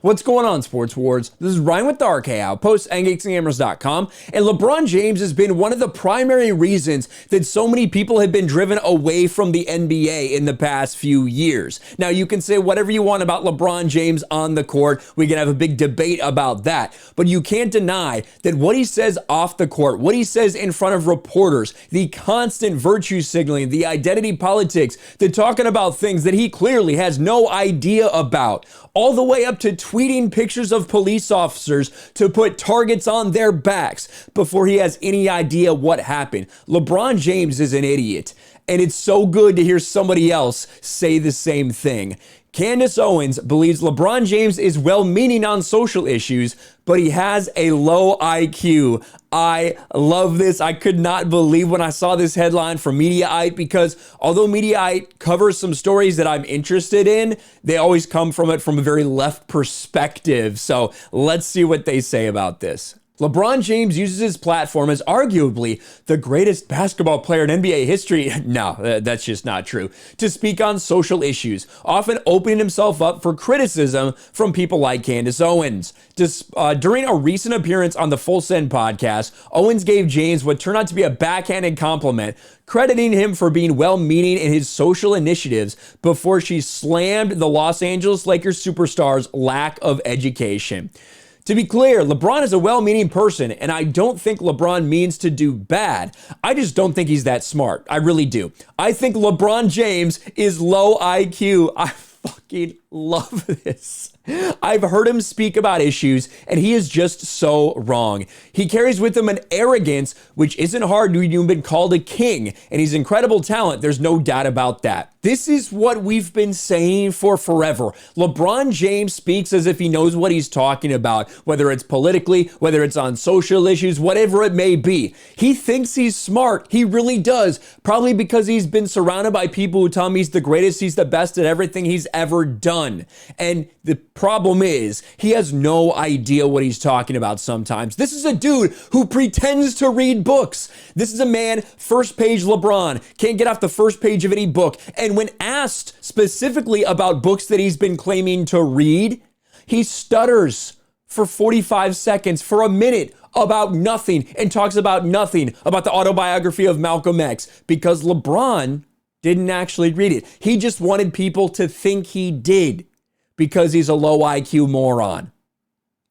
What's going on, Sports Wars? This is Ryan with the RK Outpost and GeeksGamers.com, and LeBron James has been one of the primary reasons that so many people have been driven away from the NBA in the past few years. Now, you can say whatever you want about LeBron James on the court. We can have a big debate about that, but you can't deny that what he says off the court, what he says in front of reporters, the constant virtue signaling, the identity politics, the talking about things that he clearly has no idea about, all the way up to tweeting pictures of police officers to put targets on their backs before he has any idea what happened. LeBron James is an idiot, and it's so good to hear somebody else say the same thing. Candace Owens believes LeBron James is well-meaning on social issues, but he has a low IQ. I love this. I could not believe when I saw this headline from Mediaite, because although Mediaite covers some stories that I'm interested in, they always come from it from a very left perspective. So let's see what they say about this. LeBron James uses his platform as arguably the greatest basketball player in NBA history. No, that's just not true. To speak on social issues, often opening himself up for criticism from people like Candace Owens. During a recent appearance on the Full Send podcast, Owens gave James what turned out to be a backhanded compliment, crediting him for being well-meaning in his social initiatives before she slammed the Los Angeles Lakers superstar's lack of education. To be clear, LeBron is a well-meaning person, and I don't think LeBron means to do bad. I just don't think he's that smart. I really do. I think LeBron James is low IQ. I fucking love this. I've heard him speak about issues, and he is just so wrong. He carries with him an arrogance, which isn't hard to even been called a king, and he's incredible talent. There's no doubt about that. This is what we've been saying for forever. LeBron James speaks as if he knows what he's talking about, whether it's politically, whether it's on social issues, whatever it may be. He thinks he's smart. He really does. Probably because he's been surrounded by people who tell him he's the greatest, he's the best at everything he's ever done. And the problem is, he has no idea what he's talking about sometimes. This is a dude who pretends to read books. This is a man, first page LeBron, can't get off the first page of any book. And when asked specifically about books that he's been claiming to read, he stutters for 45 seconds, for a minute, about nothing, and talks about nothing about the autobiography of Malcolm X, because LeBron didn't actually read it. He just wanted people to think he did, because he's a low IQ moron.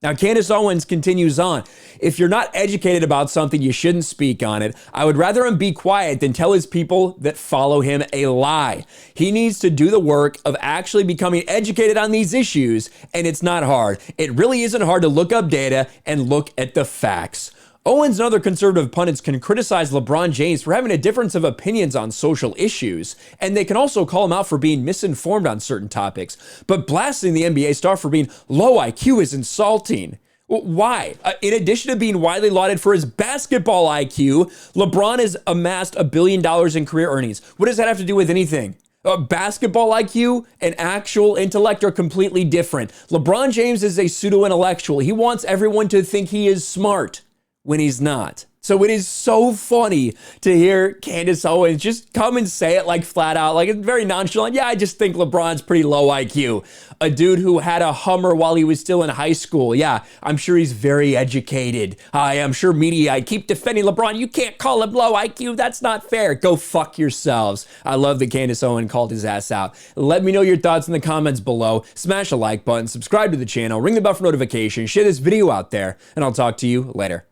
Now, Candace Owens continues on. If you're not educated about something, you shouldn't speak on it. I would rather him be quiet than tell his people that follow him a lie. He needs to do the work of actually becoming educated on these issues, and it's not hard. It really isn't hard to look up data and look at the facts. Owens and other conservative pundits can criticize LeBron James for having a difference of opinions on social issues, and they can also call him out for being misinformed on certain topics. But blasting the NBA star for being low IQ is insulting. Why? In addition to being widely lauded for his basketball IQ, LeBron has amassed $1 billion in career earnings. What does that have to do with anything? Basketball IQ and actual intellect are completely different. LeBron James is a pseudo-intellectual. He wants everyone to think he is smart when he's not. So it is so funny to hear Candace Owens just come and say it like flat out, like it's very nonchalant. Yeah, I just think LeBron's pretty low IQ. A dude who had a Hummer while he was still in high school. Yeah, I'm sure he's very educated. I'm sure media keep defending LeBron. You can't call him low IQ. That's not fair. Go fuck yourselves. I love that Candace Owens called his ass out. Let me know your thoughts in the comments below. Smash a like button, subscribe to the channel, ring the bell for notifications, share this video out there, and I'll talk to you later.